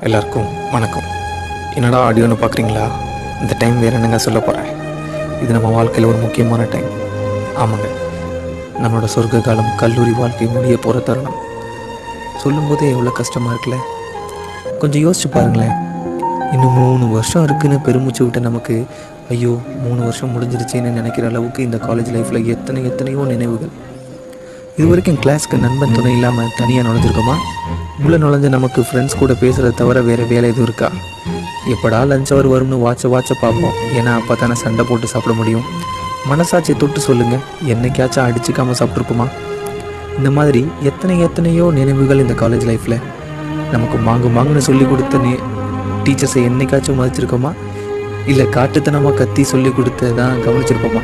எல்லாருக்கும் வணக்கம். என்னடா ஆடியோன்னு பார்க்குறீங்களா? இந்த டைம் வேறு என்னங்க சொல்ல போகிறேன். இது நம்ம வாழ்க்கையில் ஒரு முக்கியமான டைம். ஆமாங்க, நம்மளோட சொர்க்க காலம், கல்லூரி வாழ்க்கை முடிய போகிற தருணம். சொல்லும்போதே எவ்வளோ கஷ்டமாக இருக்குல்ல. கொஞ்சம் யோசிச்சு பாருங்களேன். இன்னும் 3 வருஷம் இருக்குதுன்னு பெருமூச்சு விட்ட நமக்கு, ஐயோ 3 வருஷம் முடிஞ்சிருச்சேன்னு நினைக்கிற அளவுக்கு இந்த காலேஜ் லைஃப்பில் எத்தனையோ நினைவுகள். இது வரைக்கும் கிளாஸ்க்கு நண்பன் துணை இல்லாமல் தனியாக நுழைஞ்சிருக்கோமா? உள்ளே நுழைஞ்ச நமக்கு ஃப்ரெண்ட்ஸ் கூட பேசுகிறத தவிர வேறு வேலை எதுவும் இருக்கா? எப்படா லஞ்ச் அவர் வரும்னு வாட்ச பார்ப்போம். ஏன்னா அப்போ தானே சண்டை போட்டு சாப்பிட முடியும். மனசாட்சியை தொட்டு சொல்லுங்கள், என்னைக்காச்சும் அடிச்சுக்காமல் சாப்பிட்ருப்போமா? இந்த மாதிரி எத்தனையோ நினைவுகள் இந்த காலேஜ் லைஃப்பில். நமக்கு மாங்குன்னு சொல்லி கொடுத்த டீச்சர்ஸை என்னைக்காச்சும் மதிச்சிருக்கோமா? இல்லை காட்டுத்தனமாக கத்தி சொல்லி கொடுத்ததான் கவனிச்சிருப்போமா?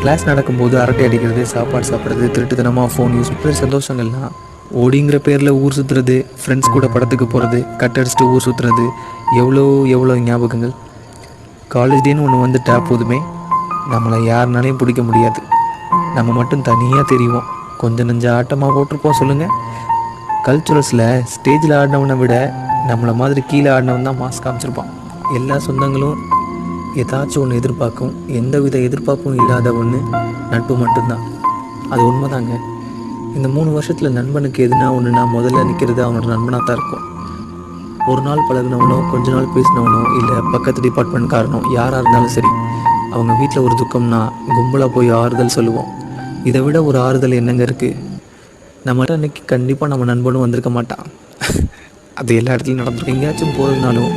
கிளாஸ் நடக்கும்போது அரட்டை அடிக்கிறது, சாப்பாடு சாப்பிட்றது, திருட்டுத்தனமாக ஃபோன் யூஸ் பண்ணுறது சந்தோஷங்கள்லாம். ஓடிங்கிற பேரில் ஊர் சுற்றுறது, ஃப்ரெண்ட்ஸ் கூட படத்துக்கு போகிறது, கட்டடிச்சிட்டு ஊர் சுற்றுறது, எவ்வளோ ஞாபகங்கள். காலேஜ் டேன்னு ஒன்று வந்துட்டா போதுமே, நம்மளை யாருனாலையும் பிடிக்க முடியாது. நம்ம மட்டும் தனியாக தெரியும். கொஞ்சம் நெஞ்ச ஆட்டமாக போட்டிருப்போம். சொல்லுங்கள், கல்ச்சுரல்ஸில் ஸ்டேஜில் ஆடினவனை விட நம்மளை மாதிரி கீழே ஆடினவன் தான் மாஸ்க் காமிச்சிருப்பான். எல்லா சொந்தங்களும் ஏதாச்சும் ஒன்று எதிர்பார்க்கும். எந்தவித எதிர்பார்ப்பும் இல்லாத ஒன்று நட்பு மட்டும்தான். அது உண்மைதாங்க. இந்த 3 வருஷத்தில் நண்பனுக்கு எதுனா ஒன்றுனா முதல்ல நிற்கிறது அவனோட நண்பனாக தான் இருக்கும். ஒரு நாள் பழகினவனோ, கொஞ்ச நாள் பேசினவனோ, இல்லை பக்கத்து டிபார்ட்மெண்ட்காரனோ, யாராக இருந்தாலும் சரி, அவங்க வீட்டில் ஒரு துக்கம்னா கும்பலாக போய் ஆறுதல் சொல்லுவோம். இதை விட ஒரு ஆறுதல் என்னங்க இருக்குது? நம்ம அன்னைக்கு கண்டிப்பாக நம்ம நண்பனும் வந்திருக்க மாட்டான். அது எல்லா இடத்துலையும் நடந்துடும். எங்கேயாச்சும் போகிறதுனாலும்